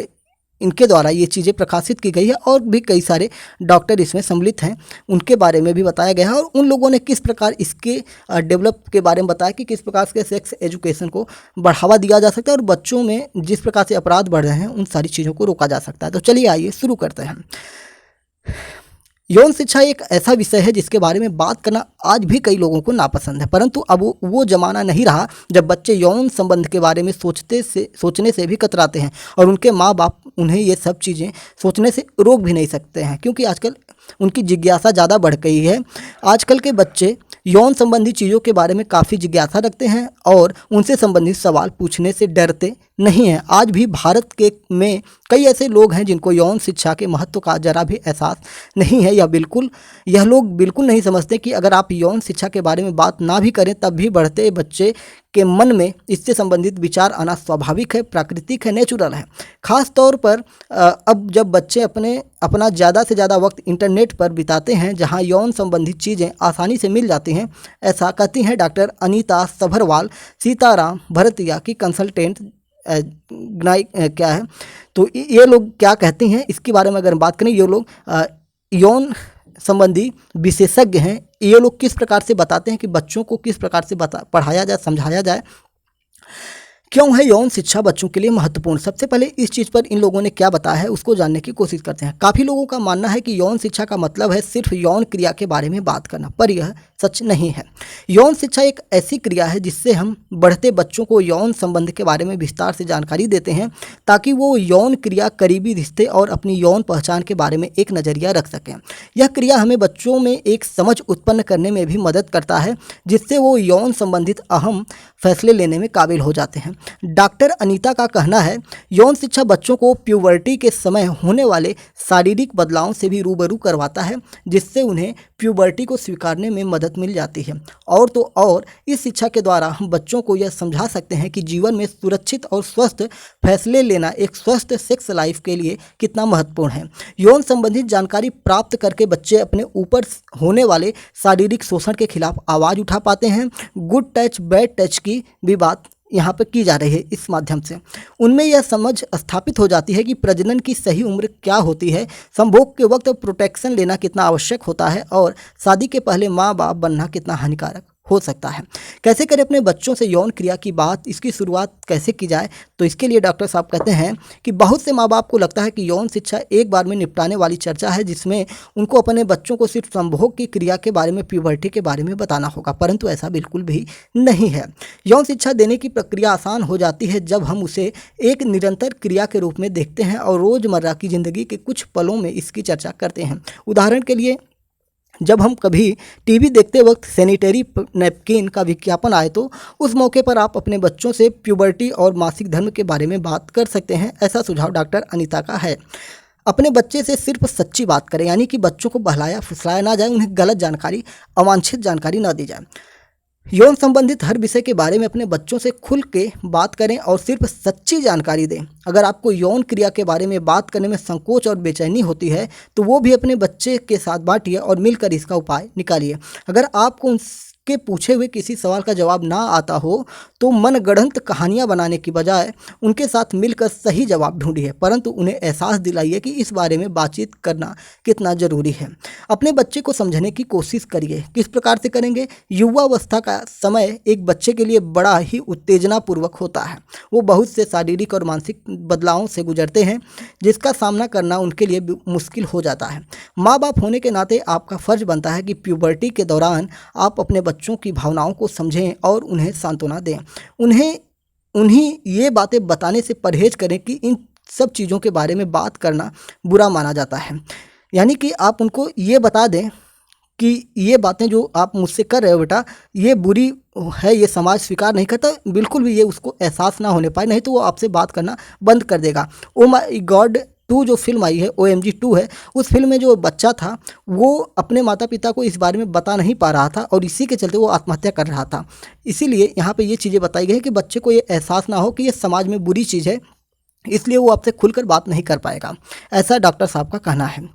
इनके द्वारा ये चीज़ें प्रकाशित की गई है और भी कई सारे डॉक्टर इसमें सम्मिलित हैं, उनके बारे में भी बताया गया है और उन लोगों ने किस प्रकार इसके डेवलप के बारे में बताया कि किस प्रकार से सेक्स एजुकेशन को बढ़ावा दिया जा सकता है और बच्चों में जिस प्रकार से अपराध बढ़ रहे हैं उन सारी चीज़ों को रोका जा सकता है। तो चलिए आइए शुरू करते हैं। यौन शिक्षा एक ऐसा विषय है जिसके बारे में बात करना आज भी कई लोगों को नापसंद है, परंतु अब वो ज़माना नहीं रहा जब बच्चे यौन संबंध के बारे में सोचने से भी कतराते हैं और उनके माँ बाप उन्हें ये सब चीज़ें सोचने से रोक भी नहीं सकते हैं, क्योंकि आजकल उनकी जिज्ञासा ज़्यादा बढ़ गई है। आजकल के बच्चे यौन संबंधी चीज़ों के बारे में काफ़ी जिज्ञासा रखते हैं और उनसे संबंधित सवाल पूछने से डरते नहीं हैं। आज भी भारत के में कई ऐसे लोग हैं जिनको यौन शिक्षा के महत्व का जरा भी एहसास नहीं है या यह लोग बिल्कुल नहीं समझते कि अगर आप यौन शिक्षा के बारे में बात ना भी करें तब भी बढ़ते बच्चे के मन में इससे संबंधित विचार आना स्वाभाविक है, प्राकृतिक है, नेचुरल है। ख़ास तौर पर अब जब बच्चे अपना ज़्यादा से ज़्यादा वक्त इंटरनेट पर बिताते हैं जहां यौन संबंधित चीज़ें आसानी से मिल जाती हैं। ऐसा कहती हैं डॉक्टर अनीता सभरवाल, सीताराम भरतिया की कंसल्टेंट क्या है, तो ये लोग क्या कहती हैं इसके बारे में अगर बात करें, ये लोग यौन संबंधी विशेषज्ञ हैं। ये लोग किस प्रकार से बताते हैं कि बच्चों को किस प्रकार से पढ़ाया जाए, समझाया जाए। क्यों है यौन शिक्षा बच्चों के लिए महत्वपूर्ण? सबसे पहले इस चीज़ पर इन लोगों ने क्या बताया है उसको जानने की कोशिश करते हैं। काफ़ी लोगों का मानना है कि यौन शिक्षा का मतलब है सिर्फ यौन क्रिया के बारे में बात करना, पर यह सच नहीं है। यौन शिक्षा एक ऐसी क्रिया है जिससे हम बढ़ते बच्चों को यौन संबंध के बारे में विस्तार से जानकारी देते हैं, ताकि वो यौन क्रिया, करीबी रिश्ते और अपनी यौन पहचान के बारे में एक नज़रिया रख सकें। यह क्रिया हमें बच्चों में एक समझ उत्पन्न करने में भी मदद करता है, जिससे वो यौन संबंधित अहम फैसले लेने में काबिल हो जाते हैं। डॉक्टर अनीता का कहना है, यौन शिक्षा बच्चों को प्यूबर्टी के समय होने वाले शारीरिक बदलावों से भी रूबरू करवाता है, जिससे उन्हें प्यूबर्टी को स्वीकारने में मदद मिल जाती है। और तो और इस शिक्षा के द्वारा हम बच्चों को यह समझा सकते हैं कि जीवन में सुरक्षित और स्वस्थ फैसले लेना एक स्वस्थ सेक्स लाइफ के लिए कितना महत्वपूर्ण है। यौन संबंधित जानकारी प्राप्त करके बच्चे अपने ऊपर होने वाले शारीरिक शोषण के खिलाफ आवाज़ उठा पाते हैं। गुड टच बैड टच की भी बात यहाँ पर की जा रही है। इस माध्यम से उनमें यह समझ स्थापित हो जाती है कि प्रजनन की सही उम्र क्या होती है, संभोग के वक्त प्रोटेक्शन लेना कितना आवश्यक होता है और शादी के पहले माँ बाप बनना कितना हानिकारक हो सकता है। कैसे करें अपने बच्चों से यौन क्रिया की बात, इसकी शुरुआत कैसे की जाए? तो इसके लिए डॉक्टर साहब कहते हैं कि बहुत से माँ बाप को लगता है कि यौन शिक्षा एक बार में निपटाने वाली चर्चा है, जिसमें उनको अपने बच्चों को सिर्फ संभोग की क्रिया के बारे में, प्यूबर्टी के बारे में बताना होगा, परंतु ऐसा बिल्कुल भी नहीं है। यौन शिक्षा देने की प्रक्रिया आसान हो जाती है जब हम उसे एक निरंतर क्रिया के रूप में देखते हैं और रोज़मर्रा की ज़िंदगी के कुछ पलों में इसकी चर्चा करते हैं। उदाहरण के लिए, जब हम कभी टीवी देखते वक्त सैनिटरी नैपकिन का विज्ञापन आए तो उस मौके पर आप अपने बच्चों से प्यूबर्टी और मासिक धर्म के बारे में बात कर सकते हैं। ऐसा सुझाव डॉक्टर अनीता का है। अपने बच्चे से सिर्फ सच्ची बात करें, यानी कि बच्चों को बहलाया फुसलाया ना जाए, उन्हें गलत जानकारी, अवांछित जानकारी ना दी जाए। यौन संबंधित हर विषय के बारे में अपने बच्चों से खुल के बात करें और सिर्फ सच्ची जानकारी दें। अगर आपको यौन क्रिया के बारे में बात करने में संकोच और बेचैनी होती है तो वो भी अपने बच्चे के साथ बांटिए और मिलकर इसका उपाय निकालिए। अगर आपको उनके पूछे हुए किसी सवाल का जवाब ना आता हो तो मनगढ़ंत कहानियाँ बनाने की बजाय उनके साथ मिलकर सही जवाब ढूंढिए, परंतु उन्हें एहसास दिलाइए कि इस बारे में बातचीत करना कितना ज़रूरी है। अपने बच्चे को समझने की कोशिश करिए। किस प्रकार से करेंगे? युवावस्था का समय एक बच्चे के लिए बड़ा ही उत्तेजनापूर्वक होता है। वो बहुत से शारीरिक और मानसिक बदलावों से गुजरते हैं, जिसका सामना करना उनके लिए मुश्किल हो जाता है। माँ बाप होने के नाते आपका फ़र्ज बनता है कि प्यूबर्टी के दौरान आप अपने बच्चों की भावनाओं को समझें और उन्हें सांत्वना दें। उन्हें ये बातें बताने से परहेज करें कि इन सब चीज़ों के बारे में बात करना बुरा माना जाता है। यानी कि आप उनको ये बता दें कि ये बातें जो आप मुझसे कर रहे हो बेटा, ये बुरी है, ये समाज स्वीकार नहीं करता। बिल्कुल भी ये उसको एहसास ना होने पाए, नहीं तो वो आपसे बात करना बंद कर देगा। ओ माय गॉड 2 जो फिल्म आई है, OMG 2 है, उस फिल्म में जो बच्चा था वो अपने माता पिता को इस बारे में बता नहीं पा रहा था और इसी के चलते वो आत्महत्या कर रहा था। इसीलिए यहाँ पे ये चीज़ें बताई गई है कि बच्चे को ये एहसास ना हो कि ये समाज में बुरी चीज़ है, इसलिए वो आपसे खुलकर बात नहीं कर पाएगा। ऐसा डॉक्टर साहब का कहना है।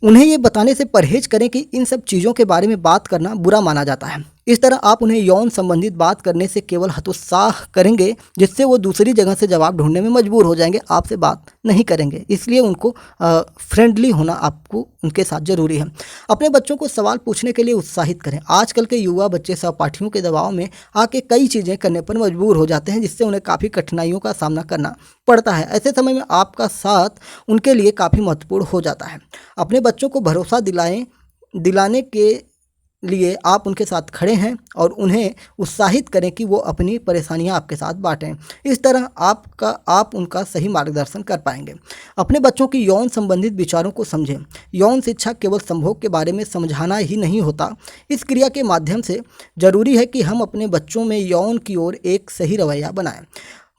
उन्हें ये बताने से परहेज करें कि इन सब चीज़ों के बारे में बात करना बुरा माना जाता है। इस तरह आप उन्हें यौन संबंधित बात करने से केवल हतोत्साह करेंगे, जिससे वो दूसरी जगह से जवाब ढूंढने में मजबूर हो जाएंगे, आपसे बात नहीं करेंगे। इसलिए उनको फ्रेंडली होना आपको उनके साथ ज़रूरी है। अपने बच्चों को सवाल पूछने के लिए उत्साहित करें। आजकल के युवा बच्चे सहपाठियों के दबाव में आके कई चीज़ें करने पर मजबूर हो जाते हैं, जिससे उन्हें काफ़ी कठिनाइयों का सामना करना पड़ता है। ऐसे समय में आपका साथ उनके लिए काफ़ी महत्वपूर्ण हो जाता है। अपने बच्चों को भरोसा दिलाने के लिए आप उनके साथ खड़े हैं और उन्हें उत्साहित करें कि वो अपनी परेशानियां आपके साथ बांटें। इस तरह आप उनका सही मार्गदर्शन कर पाएंगे। अपने बच्चों की यौन संबंधित विचारों को समझें। यौन शिक्षा केवल संभोग के बारे में समझाना ही नहीं होता। इस क्रिया के माध्यम से जरूरी है कि हम अपने बच्चों में यौन की ओर एक सही रवैया बनाएं।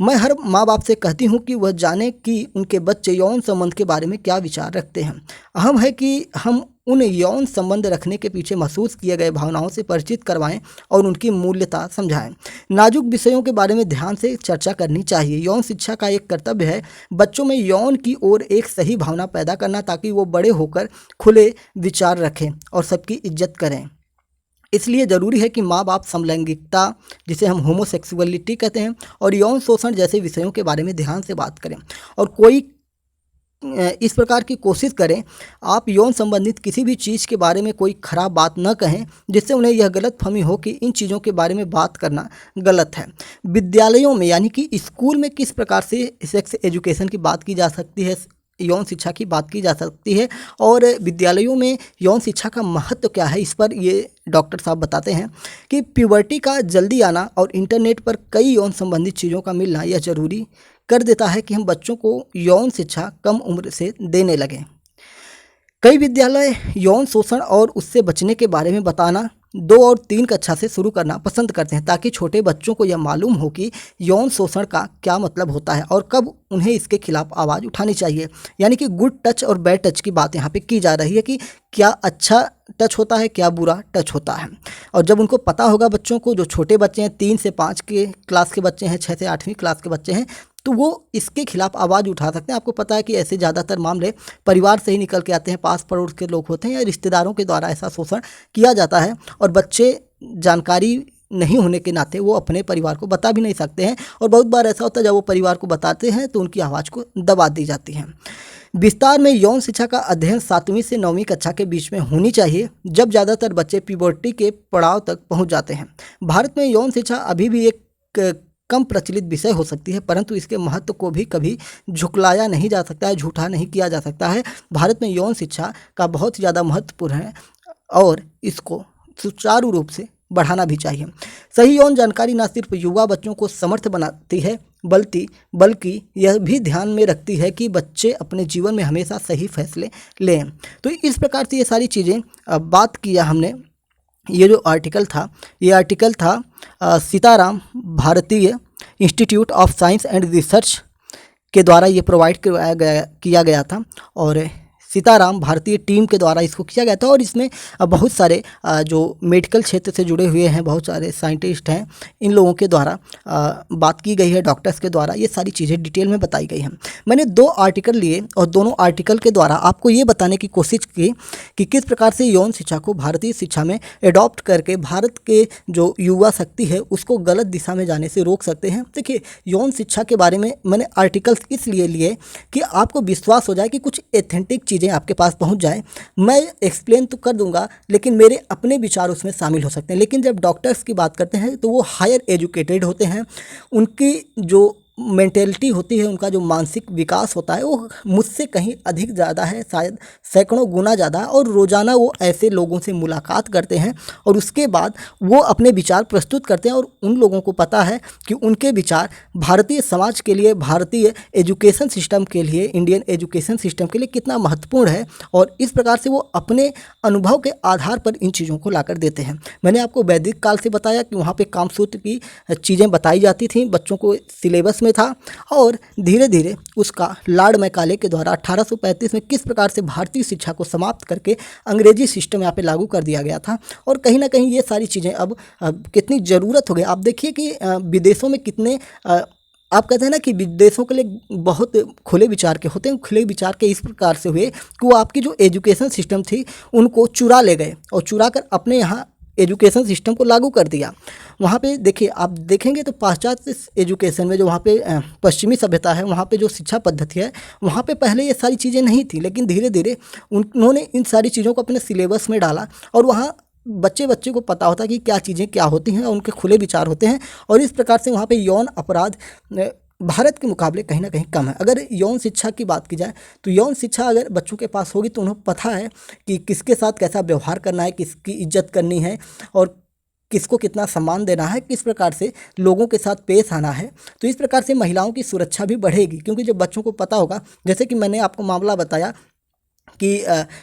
मैं हर माँ बाप से कहती हूँ कि वह जाने कि उनके बच्चे यौन संबंध के बारे में क्या विचार रखते हैं। अहम है कि हम उन यौन संबंध रखने के पीछे महसूस किए गए भावनाओं से परिचित करवाएं और उनकी मूल्यता समझाएं। नाजुक विषयों के बारे में ध्यान से चर्चा करनी चाहिए। यौन शिक्षा का एक कर्तव्य है बच्चों में यौन की ओर एक सही भावना पैदा करना, ताकि वो बड़े होकर खुले विचार रखें और सबकी इज्जत करें। इसलिए ज़रूरी है कि माँ बाप समलैंगिकता, जिसे हम होमोसेक्सुअलिटी कहते हैं, और यौन शोषण जैसे विषयों के बारे में ध्यान से बात करें और कोई इस प्रकार की कोशिश करें, आप यौन संबंधित किसी भी चीज़ के बारे में कोई खराब बात न कहें जिससे उन्हें यह गलतफहमी हो कि इन चीज़ों के बारे में बात करना गलत है। विद्यालयों में यानी कि स्कूल में किस प्रकार से सेक्स एजुकेशन की बात की जा सकती है, यौन शिक्षा की बात की जा सकती है और विद्यालयों में यौन शिक्षा का महत्व क्या है, इस पर ये डॉक्टर साहब बताते हैं कि प्यूबर्टी का जल्दी आना और इंटरनेट पर कई यौन संबंधित चीज़ों का मिलना यह ज़रूरी कर देता है कि हम बच्चों को यौन शिक्षा कम उम्र से देने लगें। कई विद्यालय यौन शोषण और उससे बचने के बारे में बताना 2 और 3 कक्षा से शुरू करना पसंद करते हैं ताकि छोटे बच्चों को यह मालूम हो कि यौन शोषण का क्या मतलब होता है और कब उन्हें इसके खिलाफ आवाज़ उठानी चाहिए। यानी कि गुड टच और बैड टच की बात यहाँ पे की जा रही है कि क्या अच्छा टच होता है, क्या बुरा टच होता है। और जब उनको पता होगा बच्चों को, जो छोटे बच्चे हैं 3 से 5 के क्लास के बच्चे हैं, 6 से 8वीं क्लास के बच्चे हैं, तो वो इसके खिलाफ आवाज़ उठा सकते हैं। आपको पता है कि ऐसे ज़्यादातर मामले परिवार से ही निकल के आते हैं, पास पड़ोस के लोग होते हैं या रिश्तेदारों के द्वारा ऐसा शोषण किया जाता है और बच्चे जानकारी नहीं होने के नाते वो अपने परिवार को बता भी नहीं सकते हैं और बहुत बार ऐसा होता है जब वो परिवार को बताते हैं तो उनकी आवाज़ को दबा दी जाती है। विस्तार में यौन शिक्षा का अध्ययन 7वीं से 9वीं कक्षा के बीच में होनी चाहिए, जब ज़्यादातर बच्चे प्यूबर्टी के पड़ाव तक पहुंच जाते हैं। भारत में यौन शिक्षा अभी भी एक कम प्रचलित विषय हो सकती है, परंतु इसके महत्व को भी कभी झुकलाया नहीं जा सकता है, झूठा नहीं किया जा सकता है। भारत में यौन शिक्षा का बहुत ज़्यादा महत्वपूर्ण है और इसको सुचारू रूप से बढ़ाना भी चाहिए। सही यौन जानकारी न सिर्फ युवा बच्चों को समर्थ बनाती है बल्कि यह भी ध्यान में रखती है कि बच्चे अपने जीवन में हमेशा सही फैसले लें। तो इस प्रकार से ये सारी चीज़ें बात किया हमने। ये जो आर्टिकल था, ये आर्टिकल था सीताराम भारतीय institute of science and research के द्वारा ये प्रोवाइड किया गया था और सीताराम भारतीय टीम के द्वारा इसको किया गया था और इसमें बहुत सारे जो मेडिकल क्षेत्र से जुड़े हुए हैं, बहुत सारे साइंटिस्ट हैं, इन लोगों के द्वारा बात की गई है, डॉक्टर्स के द्वारा ये सारी चीज़ें डिटेल में बताई गई हैं। मैंने 2 आर्टिकल लिए और दोनों आर्टिकल के द्वारा आपको ये बताने की कोशिश की कि किस प्रकार से यौन शिक्षा को भारतीय शिक्षा में एडॉप्ट करके भारत के जो युवा शक्ति है उसको गलत दिशा में जाने से रोक सकते हैं। देखिए, यौन शिक्षा के बारे में मैंने आर्टिकल्स इसलिए लिए कि आपको विश्वास हो जाए कि कुछ एथेंटिक चीज़ें आपके पास पहुंच जाए। मैं एक्सप्लेन तो कर दूंगा लेकिन मेरे अपने विचार उसमें शामिल हो सकते हैं। लेकिन जब डॉक्टर्स की बात करते हैं तो वो हायर एजुकेटेड होते हैं, उनकी जो मेंटेलिटी होती है, उनका जो मानसिक विकास होता है वो मुझसे कहीं अधिक ज़्यादा है, शायद सैकड़ों गुना ज़्यादा है। और रोज़ाना वो ऐसे लोगों से मुलाकात करते हैं और उसके बाद वो अपने विचार प्रस्तुत करते हैं और उन लोगों को पता है कि उनके विचार भारतीय समाज के लिए, भारतीय एजुकेशन सिस्टम के लिए, इंडियन एजुकेशन सिस्टम के लिए कितना महत्वपूर्ण है और इस प्रकार से वो अपने अनुभव के आधार पर इन चीज़ों को लाकर देते हैं। मैंने आपको वैदिक काल से बताया कि वहाँ पे कामसूत्र की चीज़ें बताई जाती थी, बच्चों को सिलेबस में था और धीरे धीरे उसका लॉर्ड मैकाले के द्वारा 1835 में किस प्रकार से भारतीय शिक्षा को समाप्त करके अंग्रेजी सिस्टम यहाँ पे लागू कर दिया गया था। और कहीं ना कहीं ये सारी चीज़ें अब कितनी ज़रूरत हो गई। आप देखिए कि विदेशों में कितने आप कहते हैं ना कि विदेशों के लिए बहुत खुले विचार के होते हैं। खुले विचार के इस प्रकार से हुए कि वो आपकी जो एजुकेशन सिस्टम थी उनको चुरा ले गए और चुरा कर अपने यहाँ एजुकेशन सिस्टम को लागू कर दिया। वहाँ पे देखिए, आप देखेंगे तो पाश्चात्य एजुकेशन में जो वहाँ पे पश्चिमी सभ्यता है, वहाँ पे जो शिक्षा पद्धति है, वहाँ पे पहले ये सारी चीज़ें नहीं थी, लेकिन धीरे धीरे उन्होंने इन सारी चीज़ों को अपने सिलेबस में डाला और वहाँ बच्चे को पता होता है कि क्या चीज़ें क्या होती हैं, उनके खुले विचार होते हैं और इस प्रकार से वहाँ पे यौन अपराध भारत के मुकाबले कहीं ना कहीं कम है। अगर यौन शिक्षा की बात की जाए तो यौन शिक्षा अगर बच्चों के पास होगी तो उन्हें पता है कि किसके साथ कैसा व्यवहार करना है, किसकी इज्जत करनी है और किसको कितना सम्मान देना है, किस प्रकार से लोगों के साथ पेश आना है। तो इस प्रकार से महिलाओं की सुरक्षा भी बढ़ेगी, क्योंकि जब बच्चों को पता होगा, जैसे कि मैंने आपको मामला बताया कि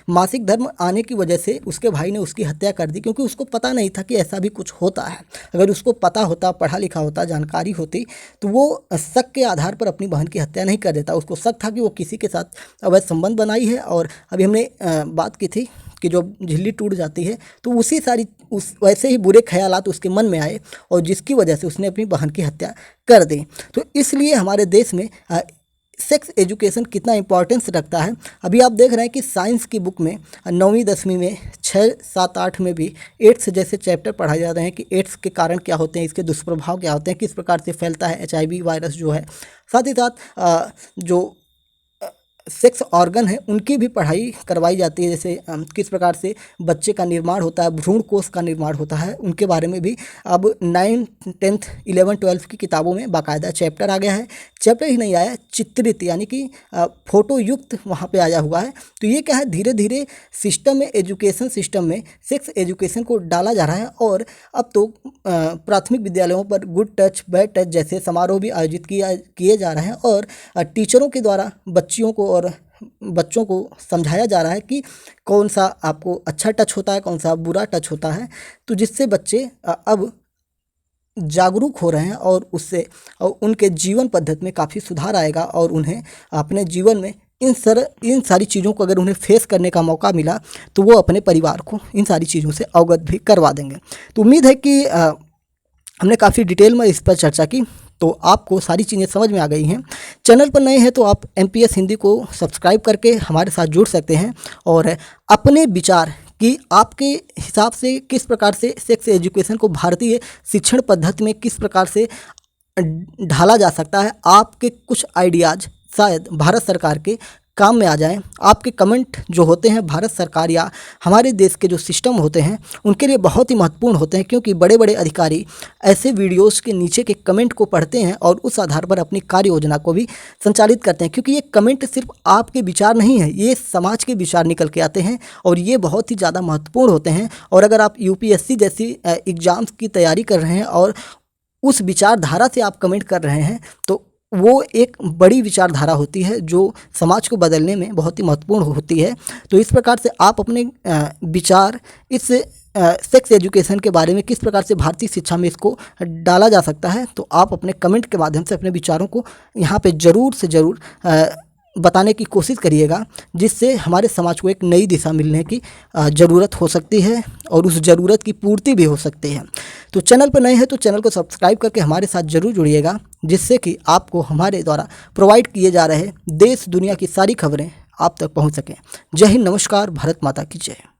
मासिक धर्म आने की वजह से उसके भाई ने उसकी हत्या कर दी, क्योंकि उसको पता नहीं था कि ऐसा भी कुछ होता है। अगर उसको पता होता, पढ़ा लिखा होता, जानकारी होती, तो वो शक के आधार पर अपनी बहन की हत्या नहीं कर देता। उसको शक था कि वो किसी के साथ अवैध संबंध बनाई है। और अभी हमने बात की थी कि जो झिल्ली टूट जाती है तो उस वैसे ही बुरे ख्यालात उसके मन में आए और जिसकी वजह से उसने अपनी बहन की हत्या कर दी। तो इसलिए हमारे देश में सेक्स एजुकेशन कितना इंपॉर्टेंस रखता है। अभी आप देख रहे हैं कि साइंस की बुक में 9वीं 10वीं में 6, 7, 8 में भी एड्स जैसे चैप्टर पढ़ाए जा रहे हैं कि एड्स के कारण क्या होते हैं, इसके दुष्प्रभाव क्या होते हैं, किस प्रकार से फैलता है HIV वायरस जो है। साथ ही साथ जो सेक्स ऑर्गन है उनकी भी पढ़ाई करवाई जाती है, जैसे किस प्रकार से बच्चे का निर्माण होता है, भ्रूण कोष का निर्माण होता है, उनके बारे में भी अब 9th 10th 11th 12th की किताबों में बाकायदा चैप्टर आ गया है। चैप्टर ही नहीं आया, चित्रित यानी कि फोटो युक्त वहाँ पे आया हुआ है। तो ये क्या है, धीरे धीरे सिस्टम में, एजुकेशन सिस्टम में सेक्स एजुकेशन को डाला जा रहा है। और अब तो प्राथमिक विद्यालयों पर गुड टच बैड टच जैसे समारोह भी आयोजित किए जा रहे हैं और टीचरों के द्वारा बच्चियों को और बच्चों को समझाया जा रहा है कि कौन सा आपको अच्छा टच होता है, कौन सा बुरा टच होता है। तो जिससे बच्चे अब जागरूक हो रहे हैं और उससे उनके जीवन पद्धति में काफ़ी सुधार आएगा और उन्हें अपने जीवन में इन सारी चीज़ों को अगर उन्हें फेस करने का मौका मिला तो वो अपने परिवार को इन सारी चीज़ों से अवगत भी करवा देंगे। तो उम्मीद है कि हमने काफ़ी डिटेल में इस पर चर्चा की, तो आपको सारी चीज़ें समझ में आ गई हैं। चैनल पर नए हैं तो आप MPS हिंदी को सब्सक्राइब करके हमारे साथ जुड़ सकते हैं और अपने विचार कि आपके हिसाब से किस प्रकार से सेक्स एजुकेशन को भारतीय शिक्षण पद्धति में किस प्रकार से ढाला जा सकता है। आपके कुछ आइडियाज़ शायद भारत सरकार के काम में आ जाएं। आपके कमेंट जो होते हैं भारत सरकार या हमारे देश के जो सिस्टम होते हैं उनके लिए बहुत ही महत्वपूर्ण होते हैं, क्योंकि बड़े बड़े अधिकारी ऐसे वीडियोस के नीचे के कमेंट को पढ़ते हैं और उस आधार पर अपनी कार्य योजना को भी संचालित करते हैं। क्योंकि ये कमेंट सिर्फ आपके विचार नहीं है, ये समाज के विचार निकल के आते हैं और ये बहुत ही ज़्यादा महत्वपूर्ण होते हैं। और अगर आप UPSC जैसी एग्ज़ाम्स की तैयारी कर रहे हैं और उस विचारधारा से आप कमेंट कर रहे हैं तो वो एक बड़ी विचारधारा होती है जो समाज को बदलने में बहुत ही महत्वपूर्ण होती है। तो इस प्रकार से आप अपने विचार इस सेक्स एजुकेशन के बारे में किस प्रकार से भारतीय शिक्षा में इसको डाला जा सकता है, तो आप अपने कमेंट के माध्यम से अपने विचारों को यहाँ पे ज़रूर से ज़रूर बताने की कोशिश करिएगा, जिससे हमारे समाज को एक नई दिशा मिलने की ज़रूरत हो सकती है और उस ज़रूरत की पूर्ति भी हो सकती है। तो चैनल पर नए हैं तो चैनल को सब्सक्राइब करके हमारे साथ ज़रूर जुड़िएगा, जिससे कि आपको हमारे द्वारा प्रोवाइड किए जा रहे देश दुनिया की सारी खबरें आप तक पहुंच सकें। जय हिंद, नमस्कार, भारत माता की जय।